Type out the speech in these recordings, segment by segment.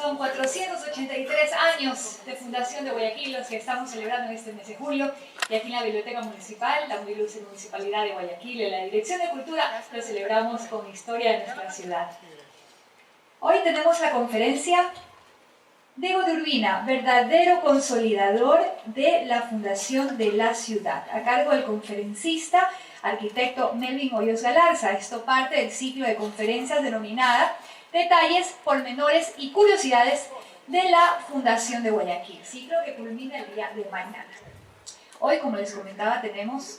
Son 483 años de fundación de Guayaquil los que estamos celebrando en este mes de julio, y aquí en la Biblioteca Municipal, la muy ilustre Municipalidad de Guayaquil, en la Dirección de Cultura, lo celebramos con historia de nuestra ciudad. Hoy tenemos la conferencia Diego de Urbina, verdadero consolidador de la fundación de la ciudad, a cargo del conferencista, arquitecto Melvin Hoyos Galarza. Esto parte del ciclo de conferencias denominada Detalles, Pormenores y Curiosidades de la Fundación de Guayaquil, ciclo que culmina el día de mañana. Hoy, como les comentaba, tenemos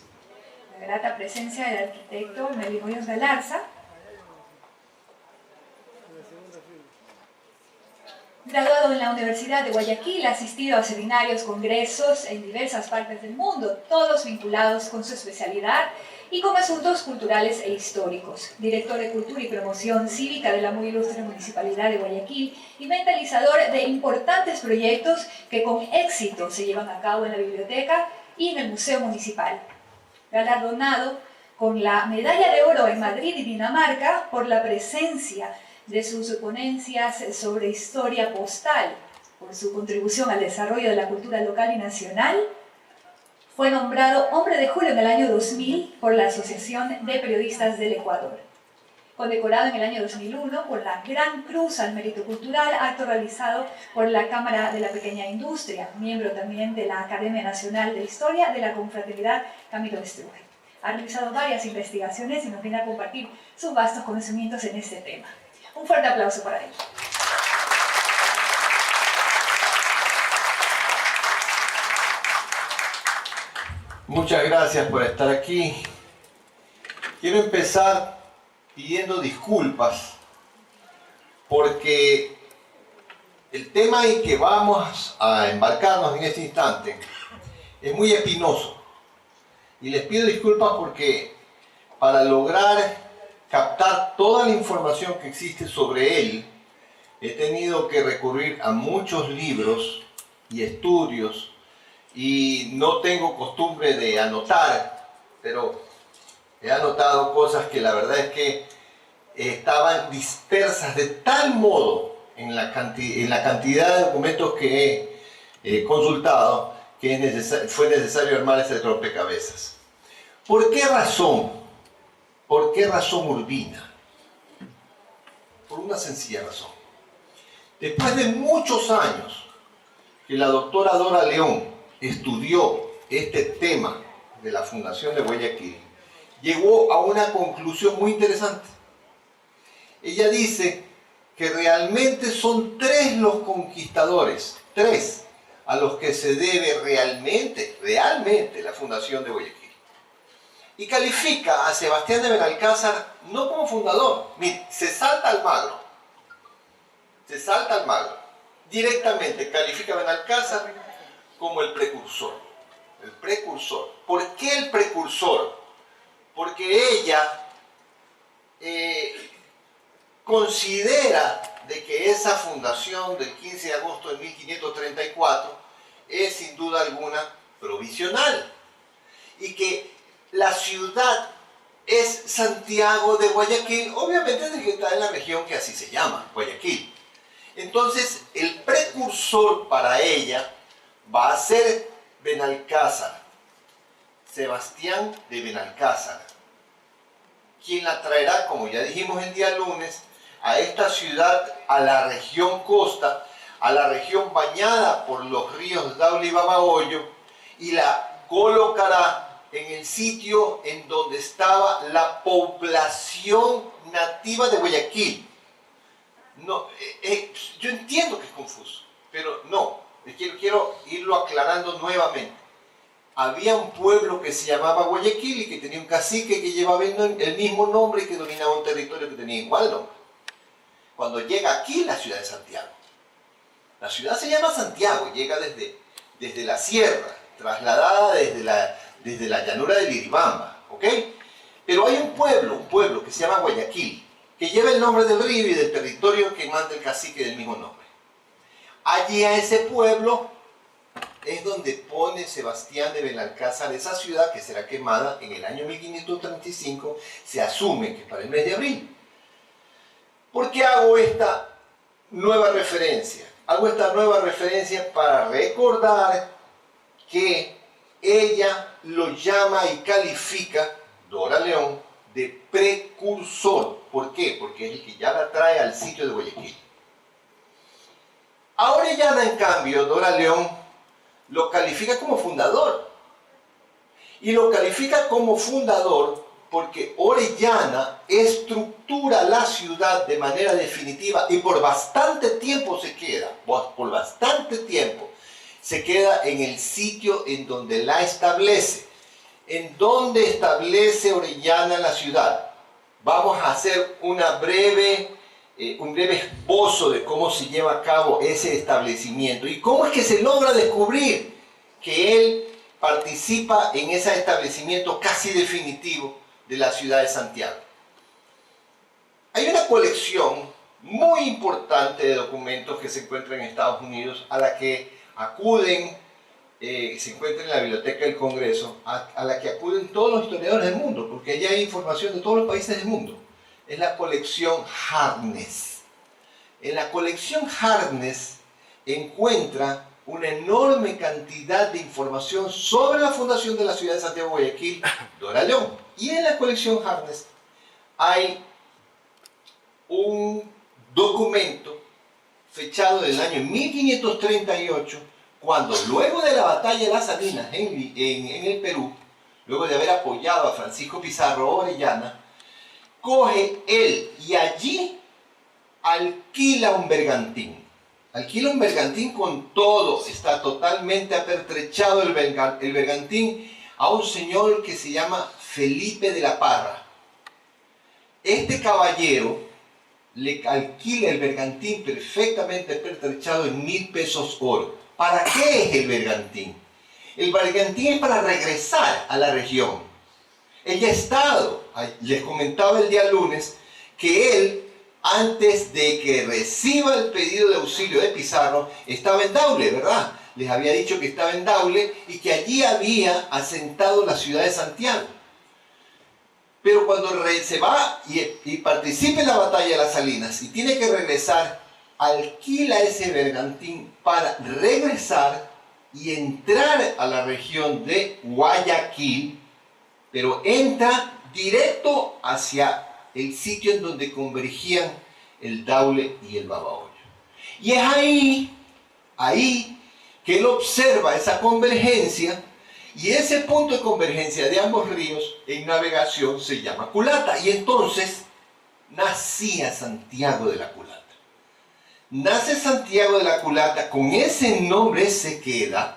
la grata presencia del arquitecto Melvin Hoyos Galarza, graduado en la Universidad de Guayaquil, ha asistido a seminarios, congresos en diversas partes del mundo, todos vinculados con su especialidad y con asuntos culturales e históricos. Director de Cultura y Promoción Cívica de la muy ilustre Municipalidad de Guayaquil y mentalizador de importantes proyectos que con éxito se llevan a cabo en la biblioteca y en el Museo Municipal. Galardonado con la Medalla de Oro en Madrid y Dinamarca por la presencia de sus ponencias sobre historia postal, por su contribución al desarrollo de la cultura local y nacional. Fue nombrado Hombre de Julio en el año 2000 por la Asociación de Periodistas del Ecuador. Condecorado en el año 2001 por la Gran Cruz al Mérito Cultural, acto realizado por la Cámara de la Pequeña Industria, miembro también de la Academia Nacional de Historia de la Confraternidad Camilo de Struje. Ha realizado varias investigaciones y nos viene a compartir sus vastos conocimientos en este tema. Un fuerte aplauso para él. Muchas gracias por estar aquí. Quiero empezar pidiendo disculpas porque el tema en que vamos a embarcarnos en este instante es muy espinoso. Y les pido disculpas porque para lograr captar toda la información que existe sobre él, he tenido que recurrir a muchos libros y estudios y no tengo costumbre de anotar, pero he anotado cosas que la verdad es que estaban dispersas de tal modo en la cantidad de documentos que he consultado que fue necesario armar ese rompecabezas. ¿Por qué razón? ¿Por qué razón Urbina? Por una sencilla razón. Después de muchos años que la doctora Dora León estudió este tema de la Fundación de Guayaquil, llegó a una conclusión muy interesante. Ella dice que realmente son tres los conquistadores, tres, a los que se debe realmente la Fundación de Guayaquil. Y califica a Sebastián de Benalcázar no como fundador, se salta al magro. Directamente califica a Benalcázar como el precursor. ¿Por qué el precursor? Porque ella considera de que esa fundación del 15 de agosto de 1534 es sin duda alguna provisional y que la ciudad es Santiago de Guayaquil, obviamente desde que está en la región que así se llama, Guayaquil. Entonces, el precursor para ella va a ser Benalcázar, Sebastián de Benalcázar, quien la traerá, como ya dijimos el día lunes, a esta ciudad, a la región costa, a la región bañada por los ríos Daule y Babahoyo, y la colocará en el sitio en donde estaba la población nativa de Guayaquil. No, yo entiendo que es confuso, pero no, quiero irlo aclarando nuevamente. Había un pueblo que se llamaba Guayaquil y que tenía un cacique que llevaba el mismo nombre y que dominaba un territorio que tenía igual nombre. Cuando llega aquí la ciudad de Santiago, la ciudad se llama Santiago, llega desde la sierra, trasladada desde la llanura de Liribamba, ¿ok? Pero hay un pueblo que se llama Guayaquil, que lleva el nombre del río y del territorio que manda el cacique del mismo nombre. Allí a ese pueblo es donde pone Sebastián de Benalcázar esa ciudad que será quemada en el año 1535, se asume que para el mes de abril. ¿Por qué hago esta nueva referencia. Hago esta nueva referencia para recordar que ella lo llama y califica, Dora León, de precursor. ¿Por qué? Porque es el que ya la trae al sitio de Guayaquil. A Orellana, en cambio, Dora León lo califica como fundador. Y lo califica como fundador porque Orellana estructura la ciudad de manera definitiva y por bastante tiempo se queda, por bastante tiempo se queda en el sitio en donde la establece. ¿En dónde establece Orellana la ciudad? Vamos a hacer un breve esbozo de cómo se lleva a cabo ese establecimiento y cómo es que se logra descubrir que él participa en ese establecimiento casi definitivo de la ciudad de Santiago. Hay una colección muy importante de documentos que se encuentra en Estados Unidos a la que acuden, se encuentra en la Biblioteca del Congreso, a la que acuden todos los historiadores del mundo, porque allí hay información de todos los países del mundo. Es la colección Harkness. En la colección Harkness encuentra una enorme cantidad de información sobre la fundación de la ciudad de Santiago de Guayaquil, Dora León. Y en la colección Harkness hay un documento fechado del año 1538, cuando luego de la batalla de las Salinas en el Perú, luego de haber apoyado a Francisco Pizarro Orellana, coge él y allí alquila un bergantín. Alquila un bergantín con todo, está totalmente apertrechado el bergantín a un señor que se llama Felipe de la Parra. Este caballero le alquila el bergantín perfectamente apertrechado en 1000 pesos oro. ¿Para qué es el bergantín? El bergantín es para regresar a la región. Él ya ha estado, les comentaba el día lunes, que él, antes de que reciba el pedido de auxilio de Pizarro, estaba en Daule, ¿verdad? Les había dicho que estaba en Daule y que allí había asentado la ciudad de Santiago. Pero cuando se va y participa en la batalla de las Salinas y tiene que regresar, alquila ese bergantín para regresar y entrar a la región de Guayaquil, pero entra directo hacia el sitio en donde convergían el Daule y el Babahoyo. Y es ahí que él observa esa convergencia, y ese punto de convergencia de ambos ríos en navegación se llama culata. Y entonces nacía Santiago de la Culata. Nace Santiago de la Culata, con ese nombre se queda,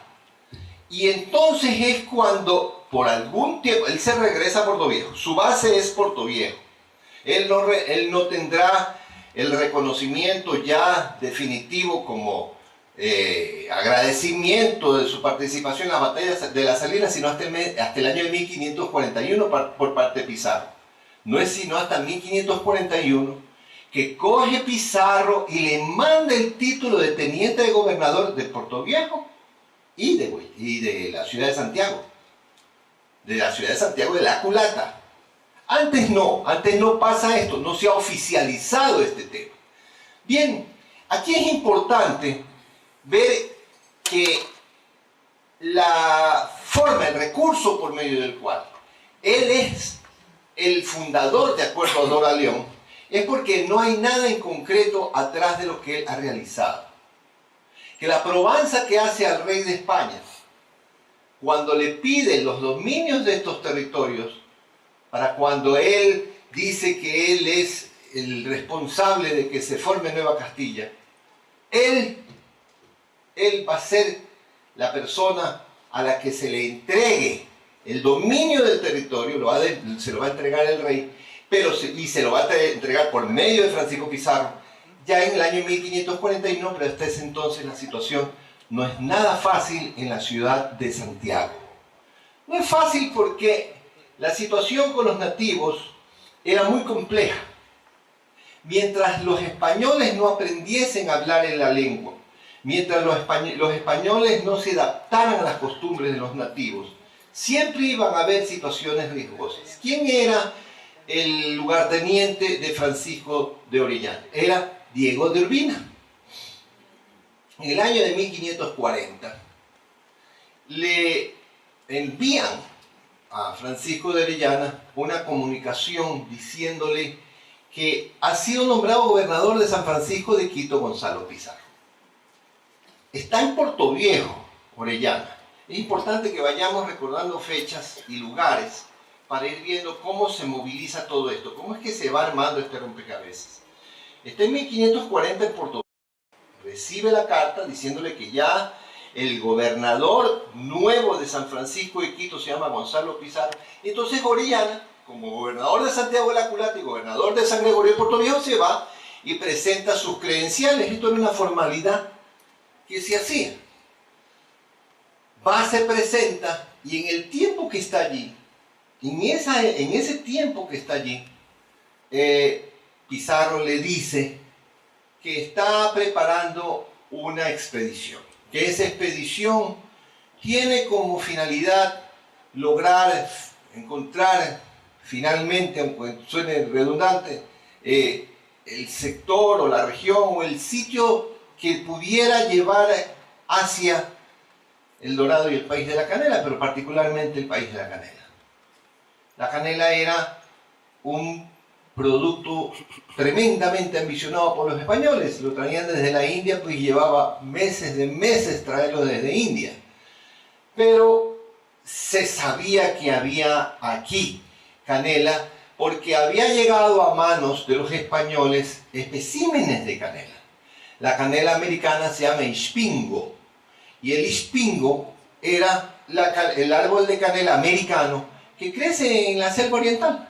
y entonces es cuando por algún tiempo él se regresa a Portoviejo. Su base es Portoviejo. Él no tendrá el reconocimiento ya definitivo como agradecimiento de su participación en las batallas de las Salinas, sino hasta el año de 1541 por parte de Pizarro. No es sino hasta 1541 que coge Pizarro y le manda el título de teniente de gobernador de Portoviejo y de la ciudad de Santiago. De la ciudad de Santiago de la Culata. Antes no pasa esto, no se ha oficializado este tema. Bien, aquí es importante ver que la forma, el recurso por medio del cual él es el fundador, de acuerdo a Dora León, es porque no hay nada en concreto atrás de lo que él ha realizado. Que la probanza que hace al rey de España, cuando le pide los dominios de estos territorios, para cuando él dice que él es el responsable de que se forme Nueva Castilla, él va a ser la persona a la que se le entregue el dominio del territorio, se lo va a entregar el rey, y se lo va a entregar por medio de Francisco Pizarro, ya en el año 1541, pero hasta ese entonces la situación no es nada fácil en la ciudad de Santiago. No es fácil porque la situación con los nativos era muy compleja. Mientras los españoles no aprendiesen a hablar en la lengua, mientras los españoles no se adaptaran a las costumbres de los nativos, siempre iban a haber situaciones riesgosas. ¿Quién era el lugarteniente de Francisco de Orellana? Era Diego de Urbina. en el año de 1540, le envían a Francisco de Orellana una comunicación diciéndole que ha sido nombrado gobernador de San Francisco de Quito Gonzalo Pizarro. Está en Portoviejo, Orellana. Es importante que vayamos recordando fechas y lugares para ir viendo cómo se moviliza todo esto, cómo es que se va armando este rompecabezas. Está en 1540 en Portoviejo. Recibe la carta diciéndole que ya el gobernador nuevo de San Francisco de Quito se llama Gonzalo Pizarro. Entonces Orellana, como gobernador de Santiago de la Culata y gobernador de San Gregorio de Portoviejo, se va y presenta sus credenciales. Esto era una formalidad que se hacía. Va, se presenta, y en el tiempo que está allí, en ese tiempo que está allí, Pizarro le dice que está preparando una expedición, que esa expedición tiene como finalidad lograr encontrar finalmente, aunque suene redundante, el sector o la región o el sitio que pudiera llevar hacia el Dorado y el país de la canela, pero particularmente el país de la canela. La canela era un producto tremendamente ambicionado por los españoles. Lo traían desde la India, pues llevaba meses de meses traerlo desde India. Pero se sabía que había aquí canela porque había llegado a manos de los españoles especímenes de canela. La canela americana se llama ispingo, y el ispingo era el árbol de canela americano que crece en la selva oriental.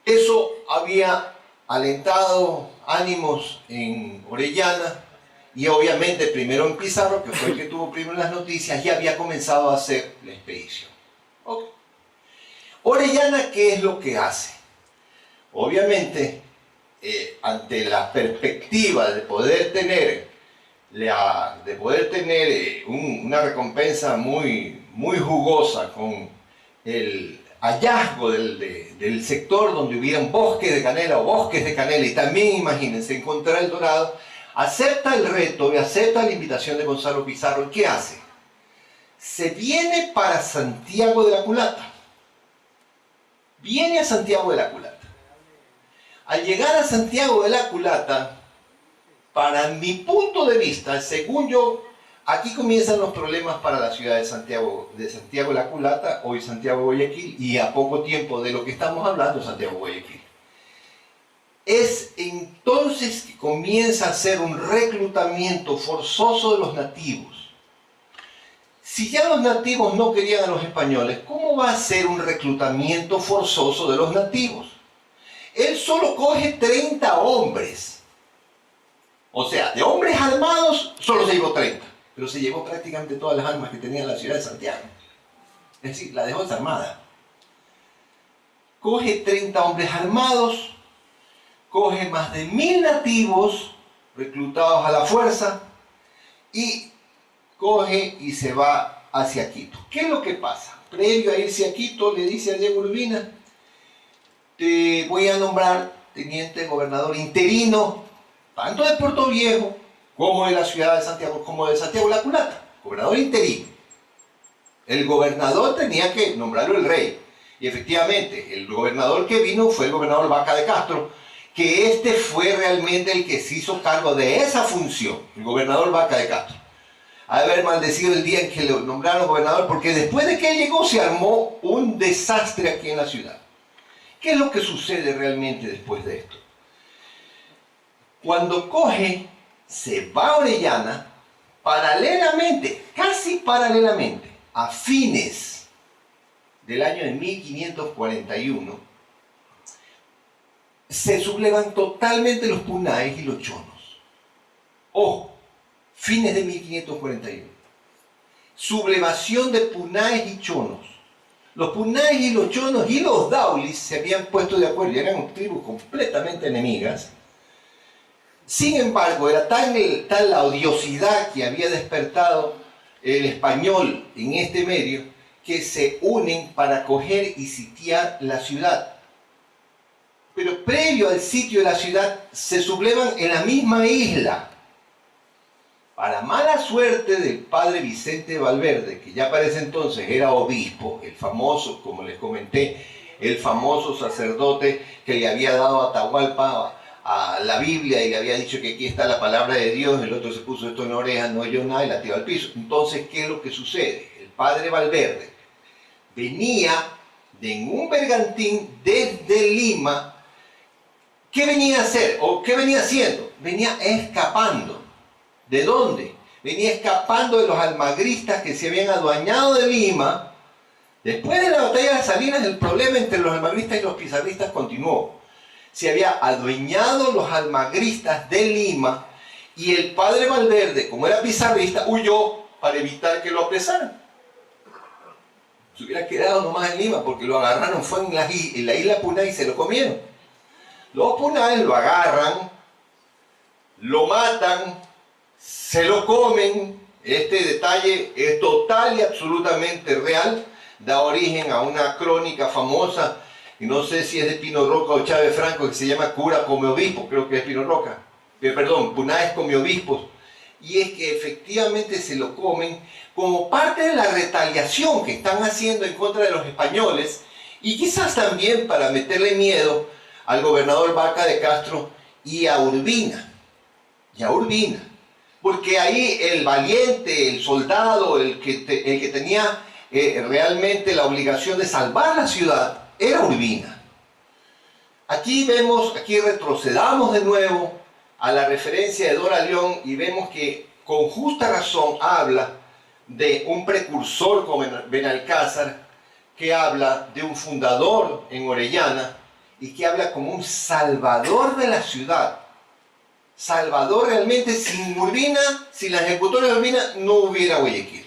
Eso había alentado ánimos en Orellana y obviamente primero en Pizarro, que fue el que tuvo primero las noticias, y había comenzado a hacer la expedición. Okay. Orellana, ¿qué es lo que hace? Obviamente, ante la perspectiva de poder tener una recompensa muy jugosa con el hallazgo del sector donde hubieran bosques de canela o bosques de canela, y también, imagínense, encontrar el dorado, acepta el reto y acepta la invitación de Gonzalo Pizarro. ¿Qué hace? Se viene para Santiago de la Culata. Viene a Santiago de la Culata. Al llegar a Santiago de la Culata, para mi punto de vista, según yo, aquí comienzan los problemas para la ciudad de Santiago de la Culata, hoy Santiago de Guayaquil, y a poco tiempo de lo que estamos hablando, Santiago de Guayaquil. Es entonces que comienza a hacer un reclutamiento forzoso de los nativos. Si ya los nativos no querían a los españoles, ¿cómo va a ser un reclutamiento forzoso de los nativos? Él solo coge 30 hombres. O sea, de hombres armados solo se llevó 30. Pero se llevó prácticamente todas las armas que tenía la ciudad de Santiago. Es decir, la dejó desarmada. Coge 30 hombres armados, coge más de 1000 nativos reclutados a la fuerza y coge y se va hacia Quito. ¿Qué es lo que pasa? Previo a irse a Quito, le dice a Diego Urbina: te voy a nombrar teniente gobernador interino, tanto de Portoviejo como de la ciudad de Santiago, como de Santiago de la Culata. Gobernador interino. El gobernador tenía que nombrarlo el rey. Y efectivamente, el gobernador que vino fue el gobernador Vaca de Castro, que este fue realmente el que se hizo cargo de esa función, el gobernador Vaca de Castro. Ha de haber maldecido el día en que lo nombraron gobernador, porque después de que él llegó se armó un desastre aquí en la ciudad. ¿Qué es lo que sucede realmente después de esto? Cuando coge, se va a Orellana, paralelamente, casi paralelamente, a fines del año de 1541, se sublevan totalmente los punaes y los chonos. Ojo, fines de 1541. Sublevación de punaes y chonos. Los punaes y los chonos y los daulis se habían puesto de acuerdo y eran tribus completamente enemigas. Sin embargo, era tal la odiosidad que había despertado el español en este medio, que se unen para coger y sitiar la ciudad. Pero previo al sitio de la ciudad, se sublevan en la misma isla. Para mala suerte del padre Vicente Valverde, que ya para ese entonces era obispo, el famoso, como les comenté, el famoso sacerdote que le había dado a Atahualpa a la Biblia y le había dicho que aquí está la palabra de Dios, el otro se puso esto en la oreja, no oyó nada y la tiró al piso. Entonces, ¿qué es lo que sucede? El padre Valverde venía en un bergantín desde Lima. ¿Qué venía a hacer o qué venía haciendo? Venía escapando. ¿De dónde? Venía escapando de los almagristas que se habían adueñado de Lima. Después de la batalla de las Salinas, el problema entre los almagristas y los pizarristas continuó. Se había adueñado los almagristas de Lima y el padre Valverde, como era pizarrista, huyó para evitar que lo apresaran. Se hubiera quedado nomás en Lima porque lo agarraron, fue en la isla Punay y se lo comieron. Los Punay lo agarran, lo matan, se lo comen. Este detalle es total y absolutamente real. Da origen a una crónica famosa, y no sé si es de Pino Roca o Chávez Franco, que se llama Cura come obispo, creo que es Pino Roca. Perdón, Punáes come obispos. Y es que efectivamente se lo comen como parte de la retaliación que están haciendo en contra de los españoles, y quizás también para meterle miedo al gobernador Vaca de Castro y a Urbina. Porque ahí el valiente, el soldado, el que tenía realmente la obligación de salvar la ciudad, era Urbina. Aquí retrocedamos de nuevo a la referencia de Dora León y vemos que con justa razón habla de un precursor como Benalcázar, que habla de un fundador en Orellana y que habla como un salvador de la ciudad. Salvador realmente. Sin Urbina, sin la ejecutoria de Urbina, no hubiera Guayaquil.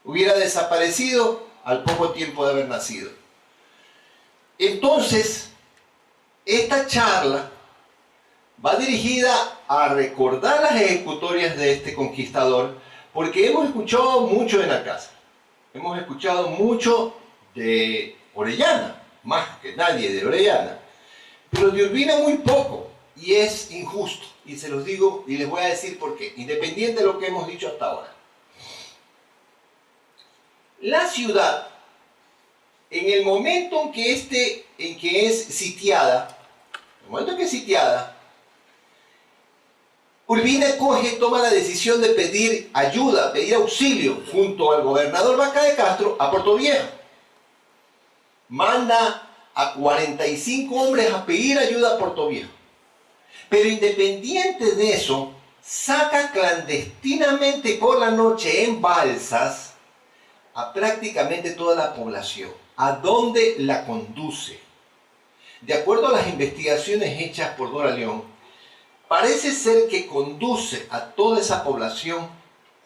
Hubiera desaparecido al poco tiempo de haber nacido. Entonces, esta charla va dirigida a recordar las ejecutorias de este conquistador, porque hemos escuchado mucho de Benalcázar, hemos escuchado mucho de Orellana, más que nadie de Orellana, pero de Urbina muy poco, y es injusto, y se los digo y les voy a decir por qué, independiente de lo que hemos dicho hasta ahora. La ciudad, en el momento en que es sitiada, Urbina toma la decisión de pedir ayuda, pedir auxilio, junto al gobernador Vaca de Castro, a Puerto Viejo. Manda a 45 hombres a pedir ayuda a Puerto Viejo. Pero independiente de eso, saca clandestinamente por la noche en balsas a prácticamente toda la población. ¿A dónde la conduce? De acuerdo a las investigaciones hechas por Dora León, parece ser que conduce a toda esa población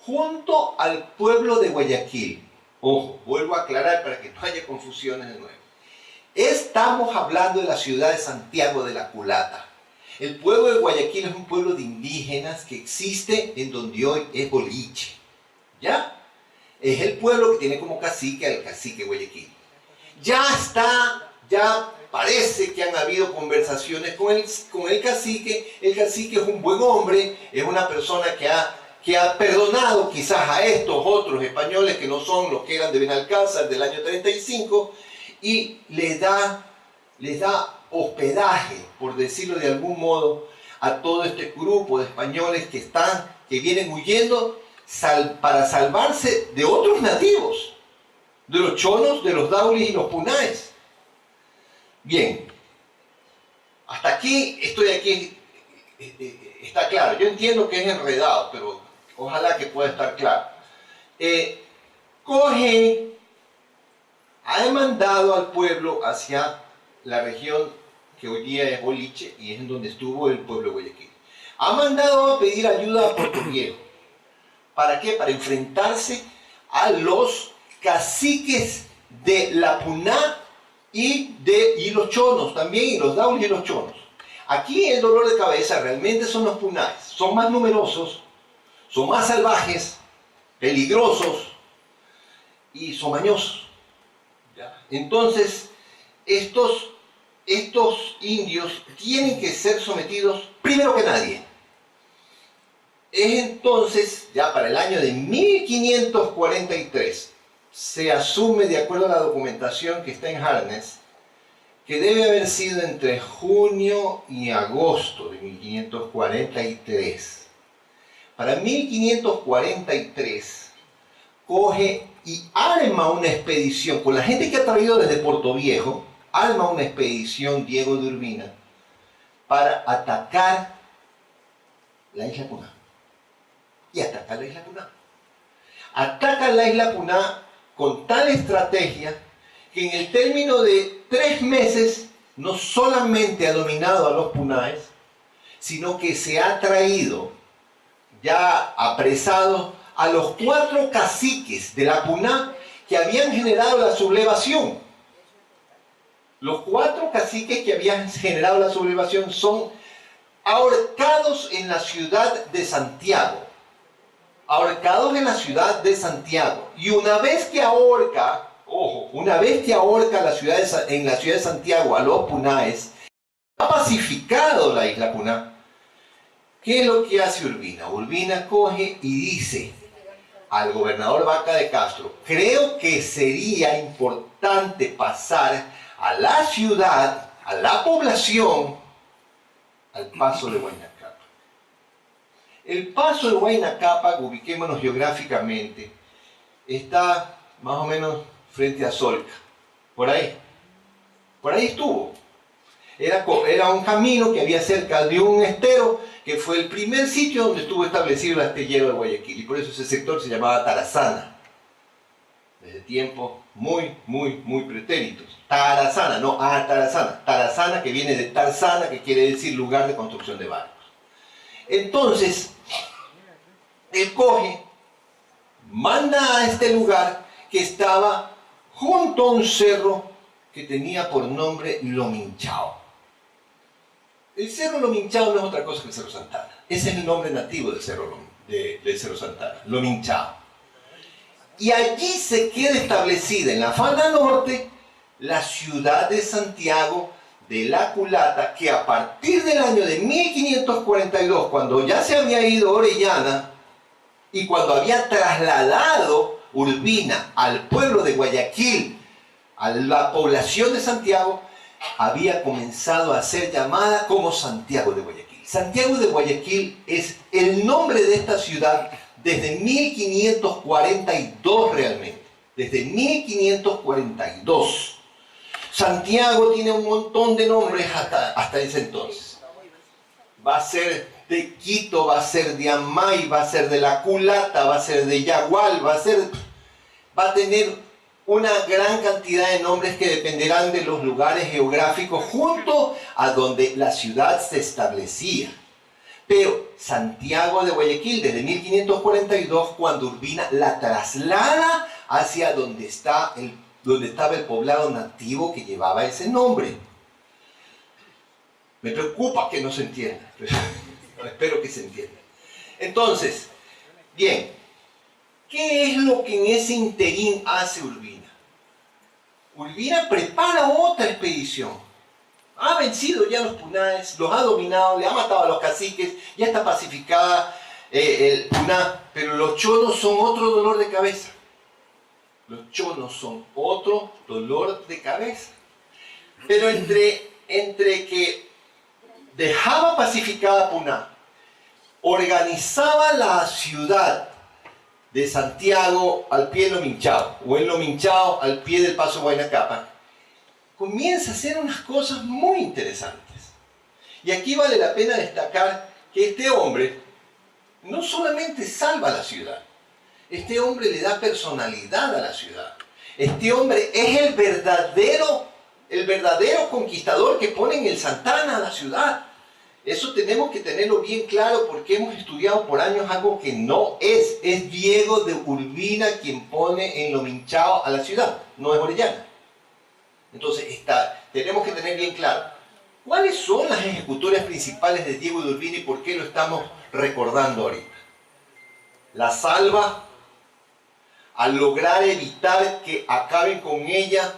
junto al pueblo de Guayaquil. Ojo, vuelvo a aclarar para que no haya confusiones de nuevo. Estamos hablando de la ciudad de Santiago de la Culata. El pueblo de Guayaquil es un pueblo de indígenas que existe en donde hoy es Boliche. ¿Ya? Es el pueblo que tiene como cacique al cacique Guayaquil. Ya parece que han habido conversaciones con el cacique. El cacique es un buen hombre, es una persona que ha perdonado quizás a estos otros españoles que no son los que eran de Benalcázar del año 35, y les da hospedaje, por decirlo de algún modo, a todo este grupo de españoles que vienen huyendo para salvarse de otros nativos, de los chonos, de los daulis y los punáes. Bien, hasta aquí está claro. Yo entiendo que es enredado, pero ojalá que pueda estar claro. Ha mandado al pueblo hacia la región que hoy día es Boliche y es en donde estuvo el pueblo de Guayaquil. Ha mandado a pedir ayuda a Puerto Viejo. ¿Para qué? Para enfrentarse a los caciques de la Puná y los chonos también, y los daulis y los chonos. Aquí el dolor de cabeza realmente son los punáes. Son más numerosos, son más salvajes, peligrosos y son mañosos. Entonces, estos indios tienen que ser sometidos primero que nadie. Es entonces, ya para el año de 1543, se asume, de acuerdo a la documentación que está en Harness, que debe haber sido entre junio y agosto de 1543. Para 1543, coge y arma una expedición, con la gente que ha traído desde Puerto Viejo, arma una expedición Diego de Urbina para atacar la isla Puná. Y atacar la isla Puná. Atacan la isla Puná con tal estrategia que en el término de 3 meses no solamente ha dominado a los punáes, sino que se ha traído ya apresados a los 4 caciques de la Puná que habían generado la sublevación. Los 4 caciques que habían generado la sublevación son ahorcados en la ciudad de Santiago. Ahorcados en la ciudad de Santiago. Y una vez que ahorca, ojo, una vez que ahorca en la ciudad de Santiago a los punáes, ha pacificado la isla Puná. ¿Qué es lo que hace Urbina? Urbina coge y dice al gobernador Vaca de Castro: creo que sería importante pasar a la ciudad, a la población, al paso de Huayna Cápac. El paso de Huayna Cápac, ubiquémonos geográficamente, está más o menos frente a Solca, por ahí estuvo. Era un camino que había cerca de un estero, que fue el primer sitio donde estuvo establecido el astillero de Guayaquil, y por eso ese sector se llamaba Tarazana, desde tiempos muy pretéritos. Tarazana, no Tarazana. Tarazana, que viene de Tarzana, que quiere decir lugar de construcción de barcos. Entonces, él coge, manda a este lugar que estaba junto a un cerro que tenía por nombre Lominchao. El cerro Lominchao no es otra cosa que el Cerro Santana. Ese es el nombre nativo del Cerro Santana, Lominchao. Y allí se queda establecida en la falda norte la ciudad de Santiago de la Culata, que a partir del año de 1542, cuando ya se había ido Orellana y cuando había trasladado Urbina al pueblo de Guayaquil, a la población de Santiago, había comenzado a ser llamada como Santiago de Guayaquil. Santiago de Guayaquil es el nombre de esta ciudad desde 1542 realmente, desde 1542. Santiago tiene un montón de nombres hasta ese entonces. Va a ser de Quito, va a ser de Amay, va a ser de La Culata, va a ser de Yagual, va a tener una gran cantidad de nombres que dependerán de los lugares geográficos junto a donde la ciudad se establecía. Pero Santiago de Guayaquil, desde 1542, cuando Urbina la traslada hacia donde estaba el poblado nativo que llevaba ese nombre. Me preocupa que no se entienda, pero espero que se entienda. Entonces, bien, ¿qué es lo que en ese interín hace Urbina? Urbina prepara otra expedición. Ha vencido ya los punáes, los ha dominado, le ha matado a los caciques, ya está pacificada el Puná, pero los chonos son otro dolor de cabeza. Los chonos son otro dolor de cabeza. Pero entre que dejaba pacificada Puná, organizaba la ciudad de Santiago al pie de Lominchao, o en Lominchao al pie del paso Huayna Cápac, comienza a hacer unas cosas muy interesantes. Y aquí vale la pena destacar que este hombre no solamente salva la ciudad, este hombre le da personalidad a la ciudad. Este hombre es el verdadero conquistador que pone en el Santana a la ciudad. Eso tenemos que tenerlo bien claro porque hemos estudiado por años algo que no es. Es Diego de Urbina quien pone en Lominchao a la ciudad, no es Orellana. Entonces tenemos que tener bien claro cuáles son las ejecutorias principales de Diego de Urbina y por qué lo estamos recordando ahorita. La salva al lograr evitar que acaben con ella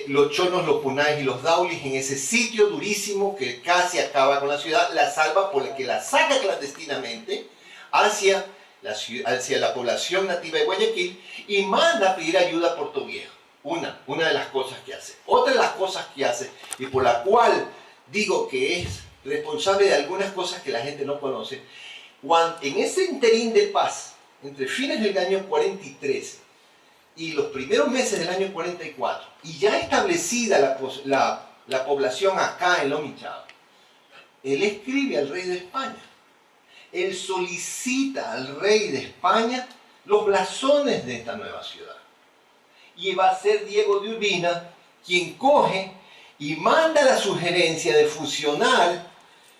los chonos, los punáes y los daulis en ese sitio durísimo que casi acaba con la ciudad. La salva porque la saca clandestinamente hacia hacia la población nativa de Guayaquil y manda a pedir ayuda a Puerto Viejo. Una de las cosas que hace. Otra de las cosas que hace, y por la cual digo que es responsable de algunas cosas que la gente no conoce, en ese interín de paz, entre fines del año 43 y los primeros meses del año 44, y ya establecida la población acá en Lomichao, él escribe al rey de España. Él solicita al rey de España los blasones de esta nueva ciudad. Y va a ser Diego de Urbina quien coge y manda la sugerencia de fusionar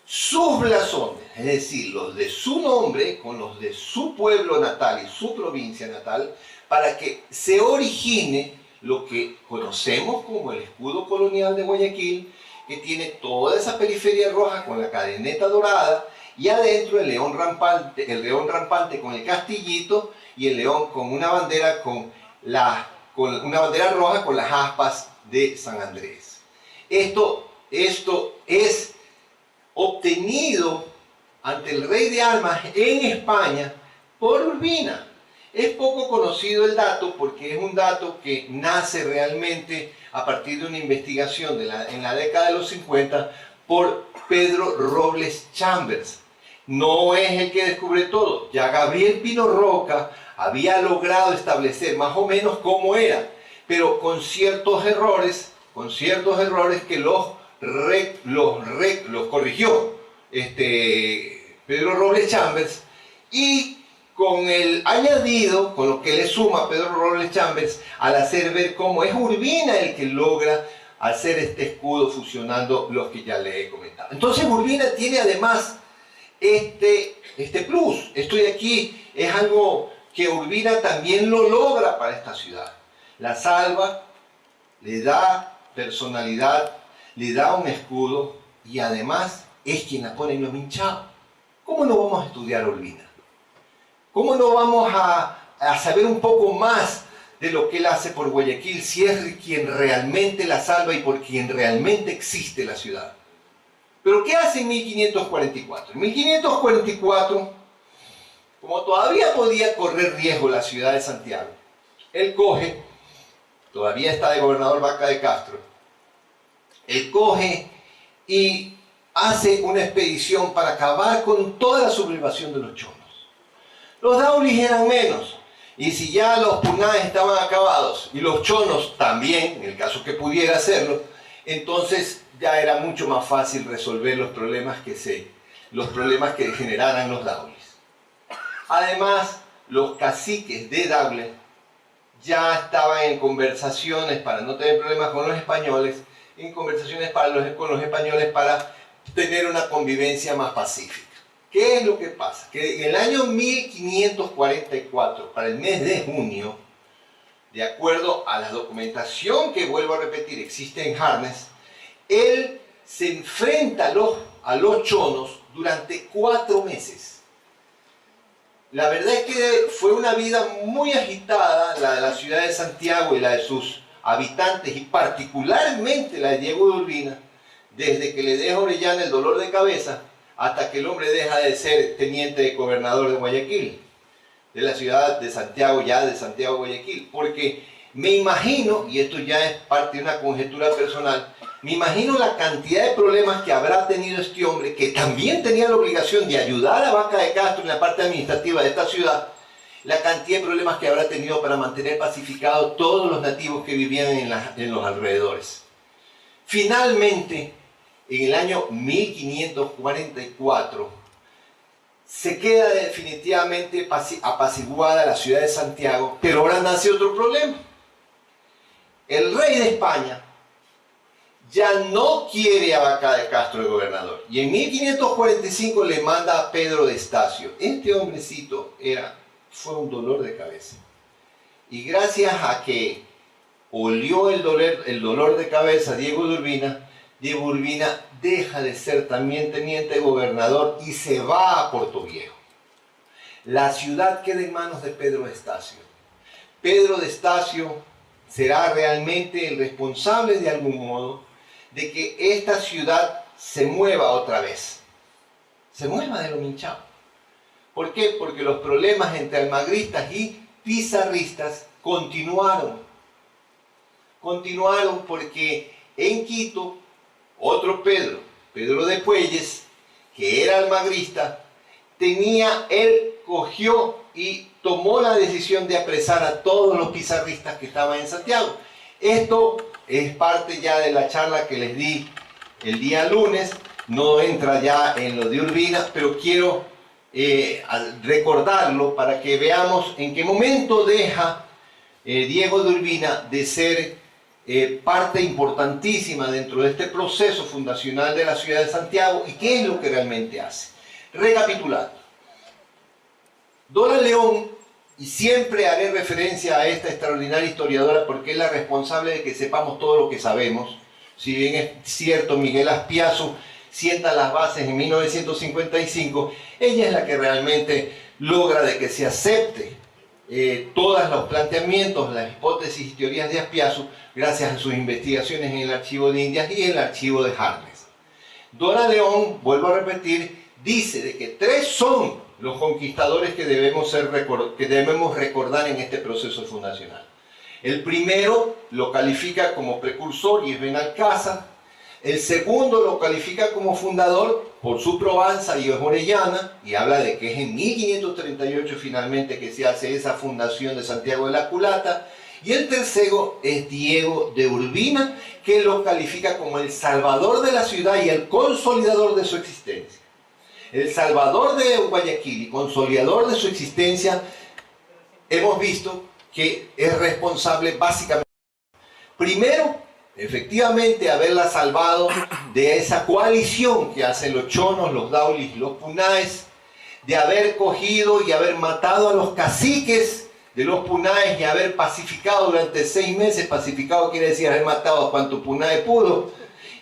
sus blasones, es decir, los de su nombre con los de su pueblo natal y su provincia natal, para que se origine lo que conocemos como el escudo colonial de Guayaquil, que tiene toda esa periferia roja con la cadeneta dorada, y adentro el león rampante con el castillito, y el león con una bandera una bandera roja con las aspas de San Andrés. Esto es obtenido ante el rey de Almas en España por Urbina. Es poco conocido el dato porque es un dato que nace realmente a partir de una investigación en la década de los 50 por Pedro Robles Chambers. No es el que descubre todo. Ya Gabriel Pino Roca había logrado establecer más o menos cómo era, pero con ciertos errores que los corrigió Pedro Robles Chambers, y con el añadido, con lo que le suma Pedro Robles Chambers, al hacer ver cómo es Urbina el que logra hacer este escudo fusionando los que ya le he comentado. Entonces Urbina tiene además este plus. Esto de aquí es algo que Urbina también lo logra para esta ciudad. La salva, le da personalidad, le da un escudo y además es quien la pone en Lomichao. ¿Cómo no vamos a estudiar Urbina? ¿Cómo no vamos a saber un poco más de lo que él hace por Guayaquil si es quien realmente la salva y por quien realmente existe la ciudad? ¿Pero qué hace en 1544? En 1544, como todavía podía correr riesgo la ciudad de Santiago, él coge, todavía está de gobernador Vaca de Castro, él coge y hace una expedición para acabar con toda la sublevación de los chonos. Los daulis eran menos, y si ya los punaes estaban acabados y los chonos también, en el caso que pudiera hacerlo, entonces ya era mucho más fácil resolver los problemas que generaran los daulis. Además, los caciques de Daule ya estaban en conversaciones para no tener problemas con los españoles, con los españoles para tener una convivencia más pacífica. ¿Qué es lo que pasa? Que en el año 1544, para el mes de junio, de acuerdo a la documentación que, vuelvo a repetir, existe en Harnes, él se enfrenta a los chonos durante 4 meses. La verdad es que fue una vida muy agitada, la de la ciudad de Santiago y la de sus habitantes, y particularmente la de Diego de Urbina, desde que le deja a Orellana el dolor de cabeza hasta que el hombre deja de ser teniente de gobernador de Guayaquil, de la ciudad de Santiago, ya de Santiago Guayaquil. Porque me imagino, y esto ya es parte de una conjetura personal, me imagino la cantidad de problemas que habrá tenido este hombre, que también tenía la obligación de ayudar a Vaca de Castro en la parte administrativa de esta ciudad, la cantidad de problemas que habrá tenido para mantener pacificados todos los nativos que vivían en los alrededores. Finalmente, en el año 1544, se queda definitivamente apaciguada la ciudad de Santiago, pero ahora nace otro problema. El rey de España ya no quiere a Vaca de Castro de gobernador, y en 1545 le manda a Pedro de Estacio. Este hombrecito fue un dolor de cabeza, y gracias a que olió el dolor de cabeza Diego de Urbina deja de ser también teniente de gobernador y se va a Puerto Viejo. La ciudad queda en manos de Pedro de Estacio. Pedro de Estacio será realmente el responsable de algún modo de que esta ciudad se mueva otra vez, se mueva de Lomichao. ¿Por qué? Porque los problemas entre almagristas y pizarristas continuaron. Continuaron porque en Quito, otro Pedro, Pedro de Puelles, que era almagrista, él cogió y tomó la decisión de apresar a todos los pizarristas que estaban en Santiago. Esto es parte ya de la charla que les di el día lunes, no entra ya en lo de Urbina, pero quiero recordarlo para que veamos en qué momento deja Diego de Urbina de ser parte importantísima dentro de este proceso fundacional de la ciudad de Santiago y qué es lo que realmente hace. Recapitulando, Dora León, y siempre haré referencia a esta extraordinaria historiadora porque es la responsable de que sepamos todo lo que sabemos. Si bien es cierto, Miguel Aspiazu sienta las bases en 1955, ella es la que realmente logra de que se acepte todos los planteamientos, las hipótesis y teorías de Aspiazu gracias a sus investigaciones en el Archivo de Indias y en el Archivo de Harnes. Dora León, vuelvo a repetir, dice de que 3 son los conquistadores que debemos recordar en este proceso fundacional. El primero lo califica como precursor y es Benalcázar. El segundo lo califica como fundador por su Provenza y es Orellana, y habla de que es en 1538 finalmente que se hace esa fundación de Santiago de la Culata. Y el tercero es Diego de Urbina, que lo califica como el salvador de la ciudad y el consolidador de su existencia. El salvador de Guayaquil y consolidador de su existencia, hemos visto que es responsable básicamente, primero, efectivamente, haberla salvado de esa coalición que hacen los chonos, los daulis y los punaes, de haber cogido y haber matado a los caciques de los punaes y haber pacificado durante 6 meses. Pacificado quiere decir haber matado a cuanto punae pudo.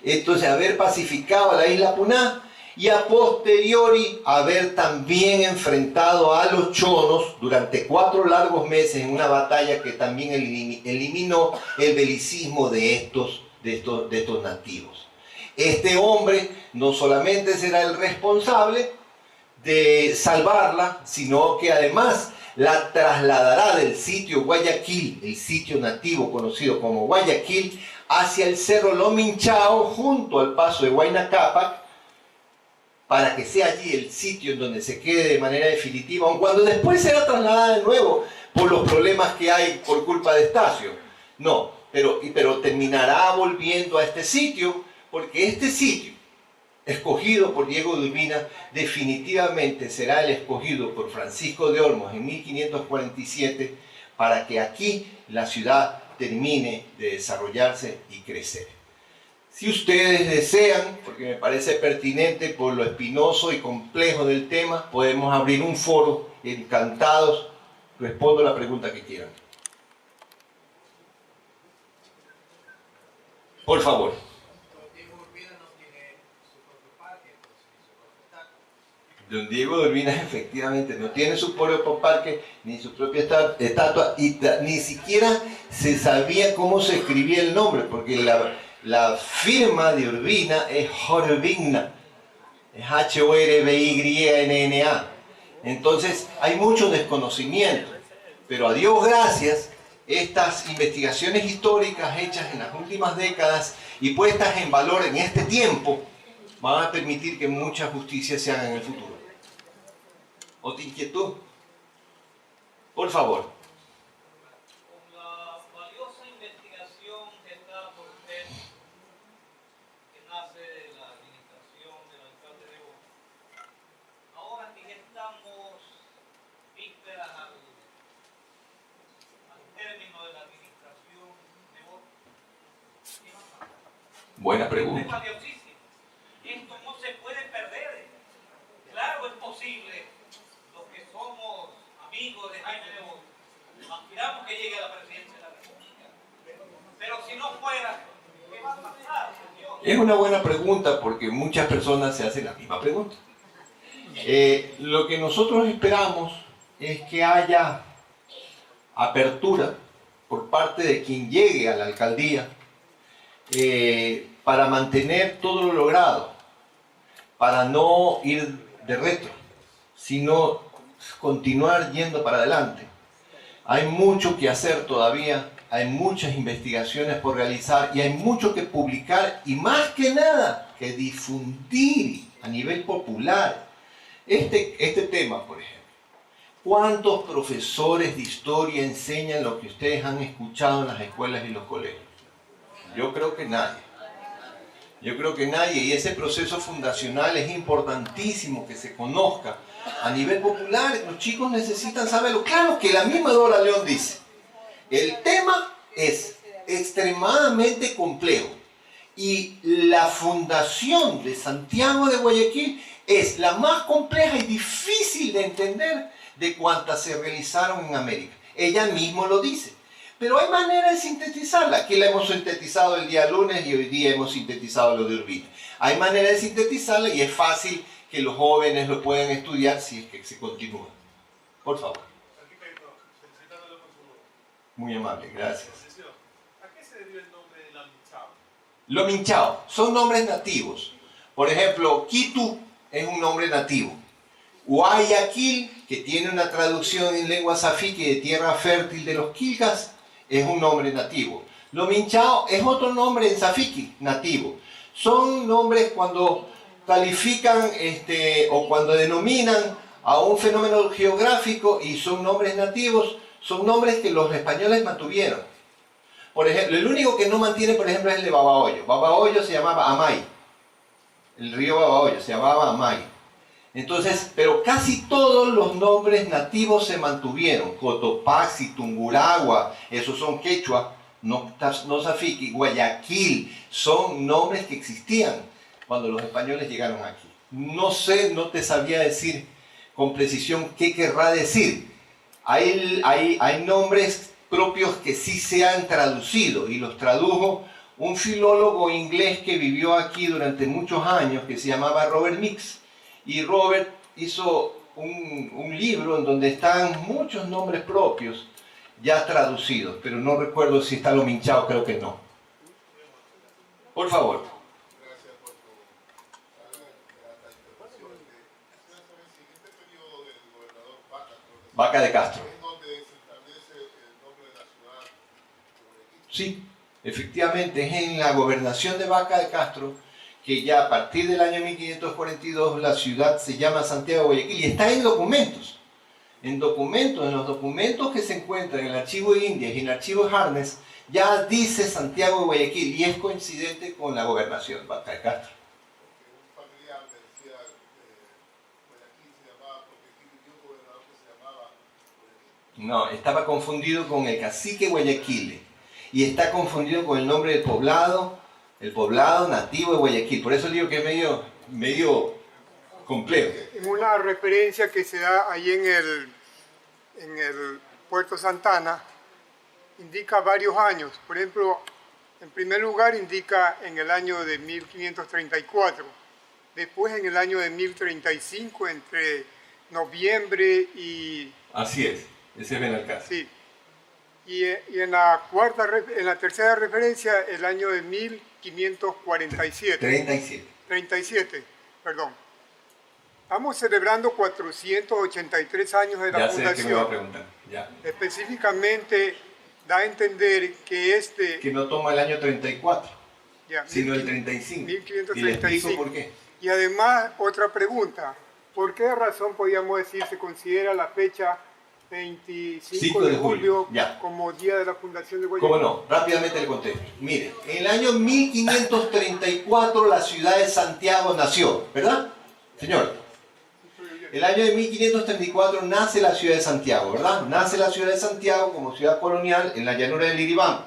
Entonces, haber pacificado a la isla Puná y a posteriori haber también enfrentado a los chonos durante 4 largos meses en una batalla que también eliminó el belicismo de estos nativos. Este hombre no solamente será el responsable de salvarla, sino que además la trasladará del sitio Guayaquil, el sitio nativo conocido como Guayaquil, hacia el cerro Lominchao junto al paso de Huayna Cápac, para que sea allí el sitio en donde se quede de manera definitiva, aun cuando después será trasladada de nuevo por los problemas que hay por culpa de Estacio. No, pero terminará volviendo a este sitio, porque este sitio, escogido por Diego de Urbina, definitivamente será el escogido por Francisco de Olmos en 1547, para que aquí la ciudad termine de desarrollarse y crecer. Si ustedes desean, porque me parece pertinente por lo espinoso y complejo del tema, podemos abrir un foro, encantados, respondo la pregunta que quieran. Por favor. Don Diego de Urbina efectivamente no tiene su propio parque, ni su propia estatua, y ni siquiera se sabía cómo se escribía el nombre, porque la firma de Urbina es Horbigna, es H-O-R-B-Y-N-N-A. Entonces hay mucho desconocimiento, pero a Dios gracias, estas investigaciones históricas hechas en las últimas décadas y puestas en valor en este tiempo van a permitir que mucha justicia se haga en el futuro. ¿Otra inquietud? Por favor. Buena pregunta. Esto no se puede perder. Claro, es posible. Los que somos amigos de Jaime Nebot, aspiramos que llegue a la presidencia de la República. Pero si no fuera, ¿qué va a pasar, señor? Es una buena pregunta porque muchas personas se hacen la misma pregunta. Lo que nosotros esperamos es que haya apertura por parte de quien llegue a la alcaldía para mantener todo lo logrado, para no ir de retro, sino continuar yendo para adelante. Hay mucho que hacer todavía, hay muchas investigaciones por realizar y hay mucho que publicar y más que nada que difundir a nivel popular. Este tema, por ejemplo. ¿Cuántos profesores de historia enseñan lo que ustedes han escuchado en las escuelas y los colegios? Yo creo que nadie. Yo creo que nadie, y ese proceso fundacional es importantísimo que se conozca a nivel popular. Los chicos necesitan saberlo. Claro que la misma Dora León dice, el tema es extremadamente complejo y la fundación de Santiago de Guayaquil es la más compleja y difícil de entender de cuantas se realizaron en América. Ella misma lo dice. Pero hay manera de sintetizarla. Aquí la hemos sintetizado el día lunes y hoy día hemos sintetizado lo de Urbina. Hay manera de sintetizarla y es fácil que los jóvenes lo puedan estudiar si es que se continúa. Por favor. Arquitecto, felicitándolo por su... Muy amable, gracias. ¿A qué se debe el nombre de Lominchao? Lominchao son nombres nativos. Por ejemplo, Quito es un nombre nativo. Guayaquil, que tiene una traducción en lengua safiqui de tierra fértil de los quilcas, es un nombre nativo. Lominchao es otro nombre en safiqui, nativo. Son nombres cuando califican o cuando denominan a un fenómeno geográfico y son nombres nativos, son nombres que los españoles mantuvieron. Por ejemplo, el único que no mantiene, por ejemplo, es el de Babahoyo. Babahoyo se llamaba Amay. El río Babahoyo se llamaba Amay. Entonces, pero casi todos los nombres nativos se mantuvieron. Cotopaxi, Tungurahua, esos son quechua, no safiqui, Guayaquil, son nombres que existían cuando los españoles llegaron aquí. No sé, no te sabría decir con precisión qué querrá decir. Hay nombres propios que sí se han traducido y los tradujo un filólogo inglés que vivió aquí durante muchos años que se llamaba Robert Mix. Y Robert hizo un libro en donde están muchos nombres propios ya traducidos, pero no recuerdo si está Lominchao, creo que no. Por favor. Gracias por tu grata intervención. Quisiera saber si en este periodo del gobernador Vaca de Castro. es donde se establece el nombre de la ciudad de Guayaquil. Sí, efectivamente, es en la gobernación de Vaca de Castro que ya a partir del año 1542 la ciudad se llama Santiago de Guayaquil y está en documentos. En los documentos que se encuentran en el archivo de Indias y en el archivo de Harnes, ya dice Santiago de Guayaquil y es coincidente con la gobernación Vaca de Castro. Porque un familiar me decía Guayaquil se llamaba porque aquí vivió un gobernador que se llamaba Guayaquil. No, estaba confundido con el cacique Guayaquil y está confundido con el nombre del poblado, el poblado nativo de Guayaquil. Por eso digo que es medio complejo. En una referencia que se da ahí en el Puerto Santana, indica varios años. Por ejemplo, en primer lugar indica en el año de 1534, después en el año de 1035, entre noviembre y... Así es, ese es Benalcázar. Sí. Y en la tercera referencia, el año de 1547. 37, perdón. Estamos celebrando 483 años de la ya fundación. sé que me va a preguntar. Ya. Específicamente da a entender que Que no toma el año 34, ya, sino el 35. 1535. Y le explico por qué. Y además, otra pregunta. ¿Por qué razón podríamos decir se considera la fecha 25 de julio ya. como día de la fundación de Guayaquil? ¿Cómo no? Rápidamente le contesto. Mire, en el año 1534 la ciudad de Santiago nació, ¿verdad, señor? El año de 1534 nace la ciudad de Santiago, ¿verdad? Nace la ciudad de Santiago como ciudad colonial en la llanura del Iribam.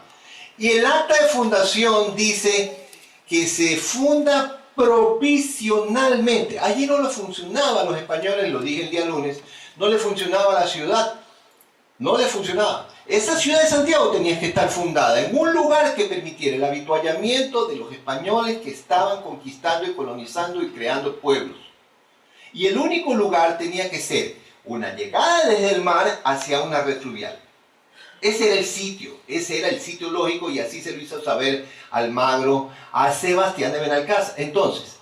Y el acta de fundación dice que se funda provisionalmente. Allí no le funcionaba a los españoles, lo dije el día lunes, no le funcionaba a la ciudad, no le funcionaba. Esa ciudad de Santiago tenía que estar fundada en un lugar que permitiera el avituallamiento de los españoles que estaban conquistando y colonizando y creando pueblos. Y el único lugar tenía que ser una llegada desde el mar hacia una red fluvial. Ese era el sitio lógico y así se lo hizo saber Almagro a Sebastián de Benalcázar. Entonces,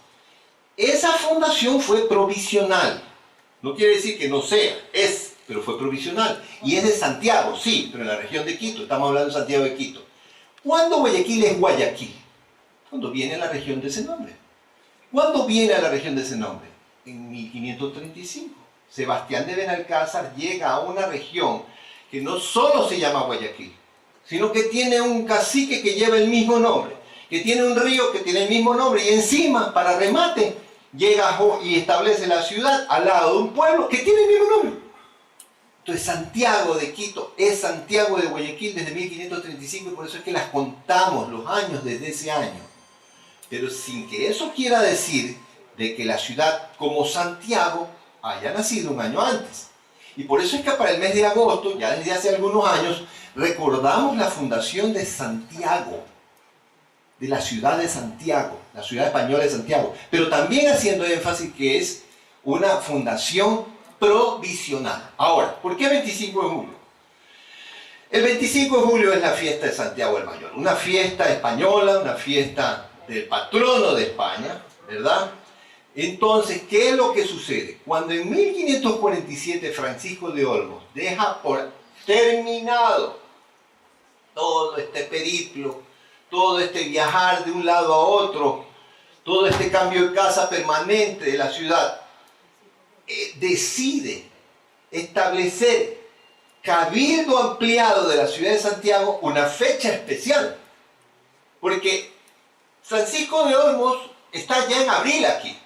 esa fundación fue provisional. No quiere decir que no sea, es, pero fue provisional. Y es de Santiago, sí, pero en la región de Quito, estamos hablando de Santiago de Quito. ¿Cuándo Guayaquil es Guayaquil? Cuando viene a la región de ese nombre. ¿Cuándo viene a la región de ese nombre? En 1535. Sebastián de Benalcázar llega a una región que no solo se llama Guayaquil, sino que tiene un cacique que lleva el mismo nombre, que tiene un río que tiene el mismo nombre, y encima, para remate, llega y establece la ciudad al lado de un pueblo que tiene el mismo nombre. Entonces Santiago de Quito es Santiago de Guayaquil desde 1535, y por eso es que las contamos los años desde ese año. Pero sin que eso quiera decir de que la ciudad como Santiago haya nacido un año antes. Y por eso es que para el mes de agosto, ya desde hace algunos años, recordamos la fundación de Santiago, de la ciudad de Santiago, la ciudad española de Santiago, pero también haciendo énfasis que es una fundación provisional. Ahora, ¿por qué 25 de julio? El 25 de julio es la fiesta de Santiago el Mayor, una fiesta española, una fiesta del patrono de España, ¿verdad? Entonces, ¿qué es lo que sucede? Cuando en 1547 Francisco de Olmos deja por terminado todo este periplo, todo este viajar de un lado a otro, todo este cambio de casa permanente de la ciudad, decide establecer cabildo ampliado de la ciudad de Santiago una fecha especial. Porque Francisco de Olmos está ya en abril aquí.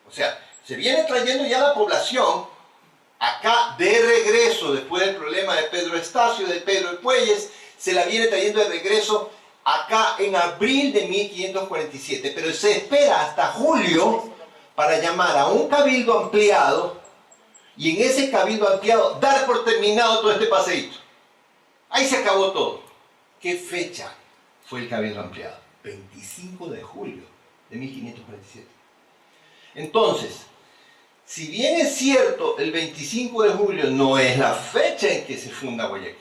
O sea, se viene trayendo ya la población acá de regreso, después del problema de Pedro Estacio, de Pedro de Puelles, se la viene trayendo de regreso acá en abril de 1547, pero se espera hasta julio para llamar a un cabildo ampliado y en ese cabildo ampliado dar por terminado todo este paseíto. Ahí se acabó todo. ¿Qué fecha fue el cabildo ampliado? 25 de julio de 1547. Entonces, si bien es cierto, el 25 de julio no es la fecha en que se funda Guayaquil,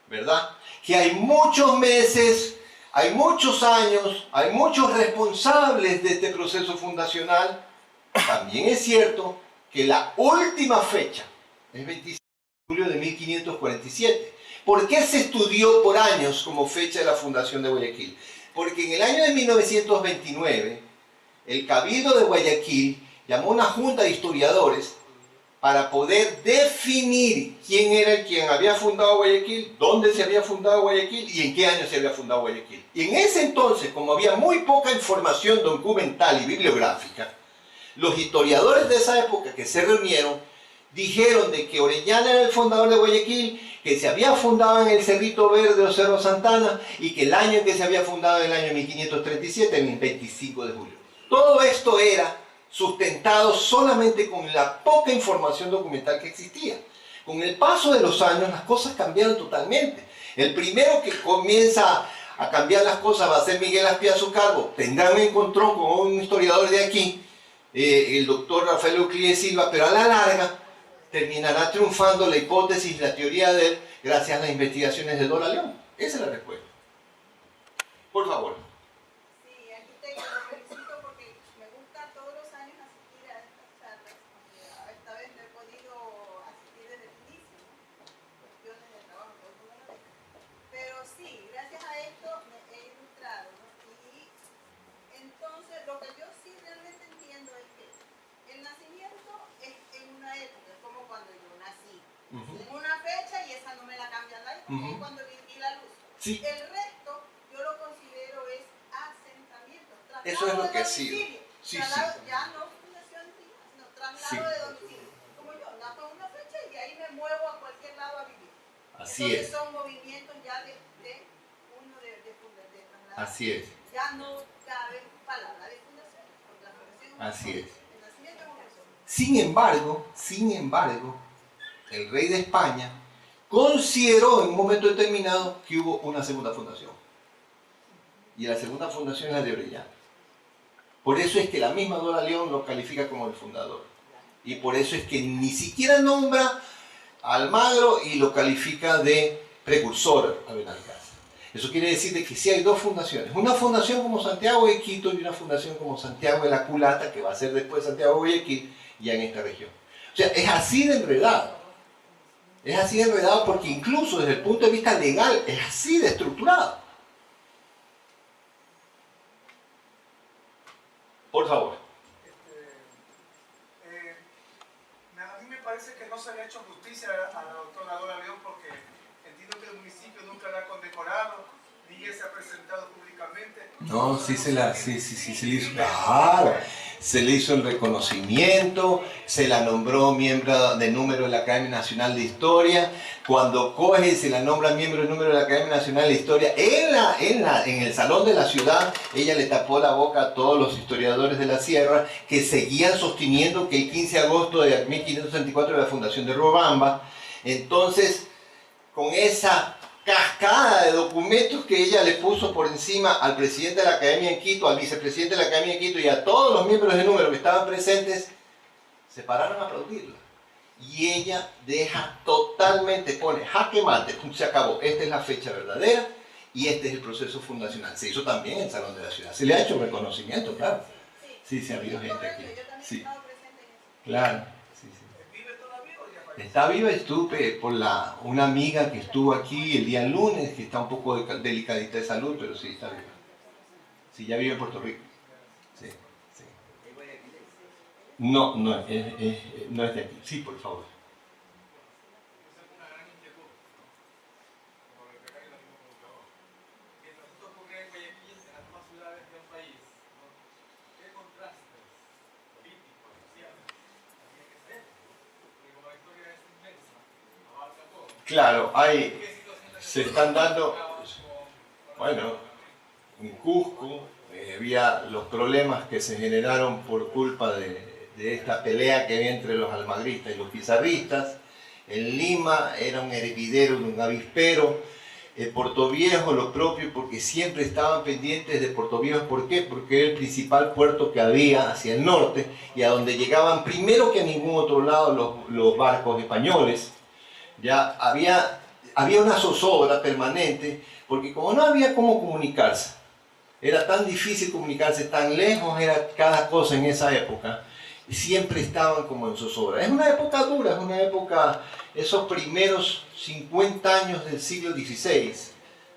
¿verdad? Que hay muchos meses, hay muchos años, hay muchos responsables de este proceso fundacional. También es cierto que la última fecha es 25 de julio de 1547. ¿Por qué se estudió por años como fecha de la fundación de Guayaquil? Porque en el año de 1929, el Cabildo de Guayaquil llamó a una junta de historiadores para poder definir quién era el quien había fundado Guayaquil, dónde se había fundado Guayaquil y en qué año se había fundado Guayaquil. Y en ese entonces, como había muy poca información documental y bibliográfica, los historiadores de esa época que se reunieron dijeron de que Orellana era el fundador de Guayaquil, que se había fundado en el Cerrito Verde o Cerro Santana y que el año en que se había fundado en el año 1537, en el 25 de julio. Todo esto era sustentado solamente con la poca información documental que existía. Con el paso de los años las cosas cambiaron totalmente. El primero que comienza a cambiar las cosas va a ser Miguel Aspiazu Carbo. Tendrán un encontrón con un historiador de aquí, el doctor Rafael Euclides Silva, pero a la larga terminará triunfando la hipótesis, la teoría de él, gracias a las investigaciones de Dora León. Esa es la respuesta. Por favor. Sí, aquí lo felicito porque me gusta todos los años asistir a estas charlas, aunque esta vez no he podido asistir desde el inicio, ¿no? Cuestiones de trabajo, todo el mundo lo deja. Pero sí, gracias a esto me he ilustrado, ¿no? Y entonces lo que yo sí realmente entiendo es que el nacimiento es en una época, es como cuando yo nací. En una fecha y esa no me la cambian nadie porque es cuando vi la luz. Sí. El resto yo lo considero es asentamiento. Eso es lo que ha sido. Sí, traslado, sí. ya no fundación fija, sino traslado Sí. de domicilio. Como yo, naco en una fecha y de ahí me muevo a cualquier lado a vivir. Así Entonces es. son movimientos ya de traslado. Así es. Ya no cabe palabra de fundación, porque la fundación es Así es. el nacimiento es una persona. Sin embargo, el rey de España consideró en un momento determinado que hubo una segunda fundación. Y la segunda fundación es la de Orellana. Por eso es que la misma Dora León lo califica como el fundador. Y por eso es que ni siquiera nombra a Almagro y lo califica de precursor a Benalcázar. Eso quiere decir de que sí hay dos fundaciones. Una fundación como Santiago de Quito y una fundación como Santiago de la Culata, que va a ser después Santiago de Guayaquil, ya en esta región. O O sea, es así de enredado. Es así de enredado porque incluso desde el punto de vista legal es así de estructurado. Por favor. A mí me parece que no se le ha hecho justicia a la doctora Dora León porque entiendo que el municipio nunca la ha condecorado, ni ella se ha presentado públicamente. No, sí se le hizo. Claro, se le hizo el reconocimiento, se la nombró miembro de número de la Academia Nacional de Historia. Cuando coge y se la nombra miembro de número de la Academia Nacional de Historia, en el salón de la ciudad, ella le tapó la boca a todos los historiadores de la sierra que seguían sosteniendo que el 15 de agosto de 1534 era la fundación de Riobamba. Entonces, con esa cascada de documentos que ella le puso por encima al presidente de la Academia en Quito, al vicepresidente de la Academia en Quito y a todos los miembros de número que estaban presentes, se pararon a aplaudirla. Y ella deja totalmente, pone jaque mate, se acabó, esta es la fecha verdadera y este es el proceso fundacional. Se hizo también en el Salón de la Ciudad, se le ha hecho reconocimiento, claro. Sí, ha habido gente aquí. Sí, claro. Está viva, estuve por una amiga que estuvo aquí el día lunes, que está un poco delicadita de salud, pero sí está viva. Sí, ya vive en Puerto Rico. Sí. No es de aquí. Sí, por favor. Claro, se están dando, bueno, en Cusco había los problemas que se generaron por culpa de esta pelea que había entre los almagristas y los pizarristas. En Lima era un hervidero de un avispero. Portoviejo lo propio, porque siempre estaban pendientes de Portoviejo. ¿Por qué? Porque era el principal puerto que había hacia el norte y a donde llegaban primero que a ningún otro lado los barcos españoles. Ya había una zozobra permanente, porque como no había cómo comunicarse, era tan difícil comunicarse, tan lejos era cada cosa en esa época, y siempre estaban como en zozobra. Es una época dura, es una época, esos primeros 50 años del siglo XVI,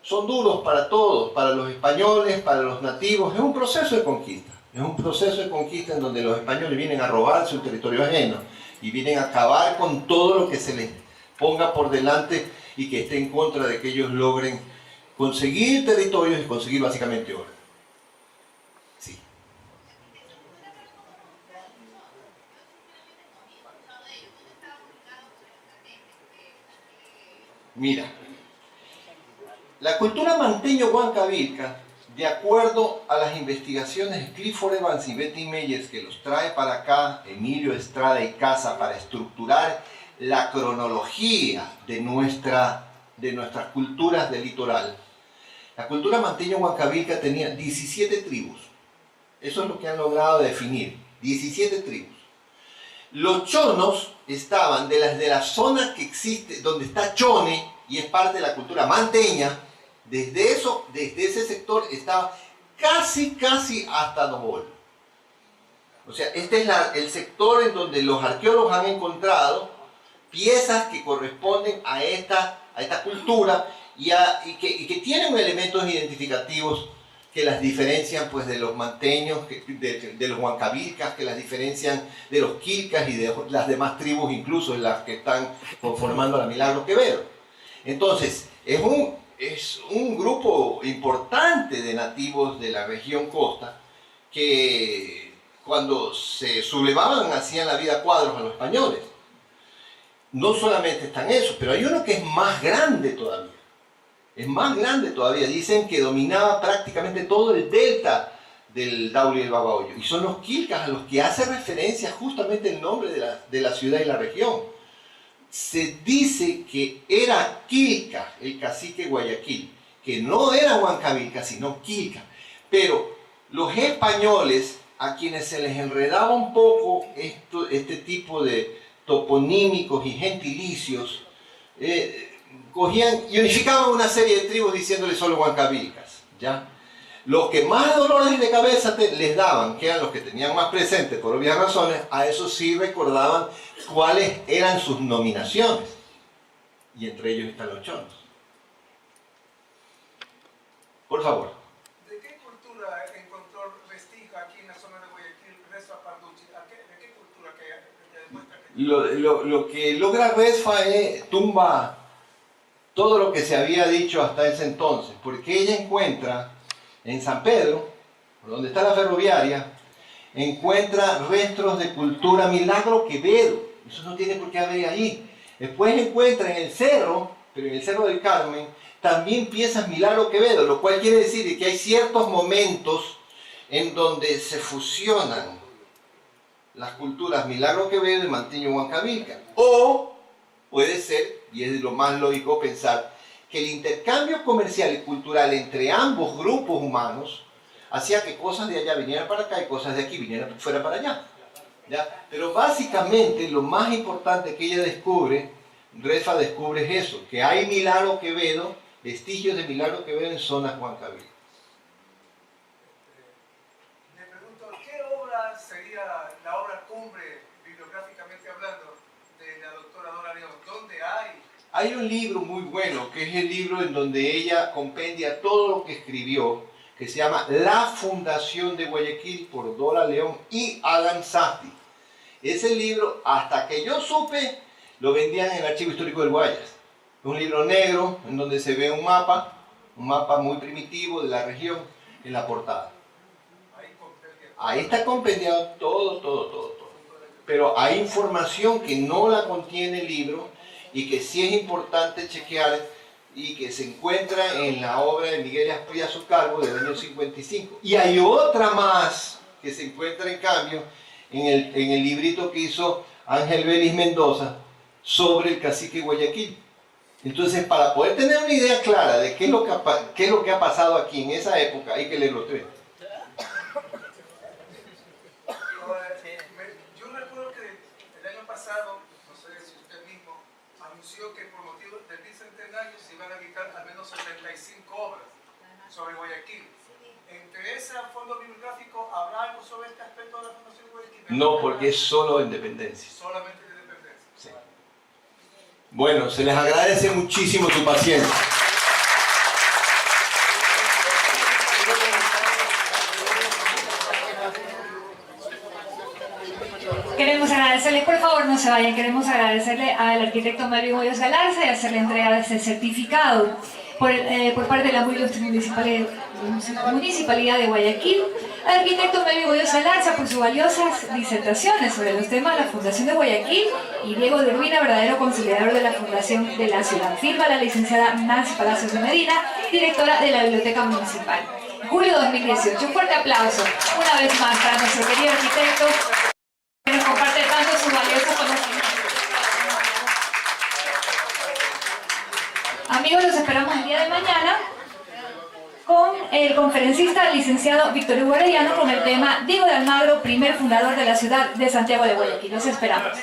son duros para todos, para los españoles, para los nativos. Es un proceso de conquista, en donde los españoles vienen a robarse un territorio ajeno, y vienen a acabar con todo lo que se les ponga por delante y que esté en contra de que ellos logren conseguir territorios y conseguir básicamente oro. Sí. Mira, la cultura manteño-huancavilca, de acuerdo a las investigaciones de Clifford Evans y Betty Meyers, que los trae para acá Emilio Estrada y Casa para estructurar la cronología de nuestras culturas del litoral. La cultura manteño-huancavilca tenía 17 tribus. Eso es lo que han logrado definir, 17 tribus. Los chonos estaban de la zona que existe, donde está Chone, y es parte de la cultura manteña. Desde ese sector estaba casi hasta Nobol. O sea, este es el sector en donde los arqueólogos han encontrado piezas que corresponden a esta cultura y que tienen elementos identificativos que las diferencian pues, de los manteños, de los huancavilcas, que las diferencian de los quilcas y de las demás tribus, incluso las que están conformando la Milagro Quevedo. Entonces, es un grupo importante de nativos de la región costa que cuando se sublevaban hacían la vida a cuadros a los españoles. No solamente están esos, pero hay uno que es más grande todavía. Dicen que dominaba prácticamente todo el delta del Daule y el Babahoyo. Y son los quilcas a los que hace referencia justamente el nombre de la ciudad y la región. Se dice que era Quilca, el cacique Guayaquil, que no era Huancavilca, sino Quilca. Pero los españoles, a quienes se les enredaba un poco este tipo de toponímicos y gentilicios, cogían y unificaban una serie de tribus diciéndole solo huancavilcas, ¿ya? Los que más dolores de cabeza les daban, que eran los que tenían más presente por obvias razones, a eso sí recordaban cuáles eran sus nominaciones. Y entre ellos están los chonos. Por favor. ¿De qué cultura encontró vestigio aquí en la zona de Guayaquil Resfa Parducci? ¿De qué cultura que demuestra que... Lo que logra Resfa tumba todo lo que se había dicho hasta ese entonces, porque ella encuentra en San Pedro, donde está la ferroviaria, encuentra restos de cultura Milagro Quevedo. Eso no tiene por qué haber ahí. Después encuentra en el cerro, pero en el Cerro del Carmen, también piezas Milagro Quevedo, lo cual quiere decir que hay ciertos momentos en donde se fusionan las culturas Milagro Quevedo y Manteño Huancavilca. O puede ser, y es lo más lógico pensar, que el intercambio comercial y cultural entre ambos grupos humanos hacía que cosas de allá vinieran para acá y cosas de aquí vinieran fuera para allá. ¿Ya? Pero básicamente lo más importante que ella descubre, Resfa descubre es eso, que hay Milagro Quevedo, vestigios de Milagro Quevedo en zonas Huancavilca. Le pregunto, ¿qué obra sería la obra cumbre, bibliográficamente hablando, de la doctora Dora León? ¿Dónde hay? Hay un libro muy bueno, que es el libro en donde ella compendia todo lo que escribió, que se llama La Fundación de Guayaquil por Dora León y Adam Sasti. Ese libro, hasta que yo supe, lo vendían en el Archivo Histórico del Guayas. Es un libro negro en donde se ve un mapa muy primitivo de la región en la portada. Ahí está compendiado todo. Pero hay información que no la contiene el libro y que sí es importante chequear y que se encuentra en la obra de Miguel Aspriazo Calvo del año 55. Y hay otra más que se encuentra en cambio en el librito que hizo Ángel Vélez Mendoza sobre el cacique Guayaquil. Entonces, para poder tener una idea clara de qué es lo que ha pasado aquí en esa época, hay que leer los tres. Yo recuerdo que el año pasado, no sé si usted mismo, anunció que por motivo del bicentenario se iban a editar al menos 75 obras sobre Guayaquil. Entre ese fondo bibliográfico, ¿habrá algo sobre este aspecto de la Fundación Guayaquil? No, porque es solo en dependencia. Solamente de dependencia. Sí. Bueno, se les agradece muchísimo su paciencia. Queremos agradecerle, por favor no se vayan, queremos agradecerle al arquitecto Melvin Hoyos Galarza y hacerle entrega de este certificado por parte de la muy ilustre Municipalidad de Guayaquil, al arquitecto Melvin Hoyos Galarza por sus valiosas disertaciones sobre los temas de la Fundación de Guayaquil, y Diego de Urbina, verdadero conciliador de la Fundación de la ciudad. Firma la licenciada Nancy Palacios de Medina, directora de la Biblioteca Municipal. Julio 2018. Un fuerte aplauso una vez más para nuestro querido arquitecto que nos comparte tanto su valioso conocimiento. Amigos, los esperamos el día de mañana con el conferencista licenciado Víctor Hugo Arellano con el tema Diego de Almagro, primer fundador de la ciudad de Santiago de Guayaquil. Los esperamos.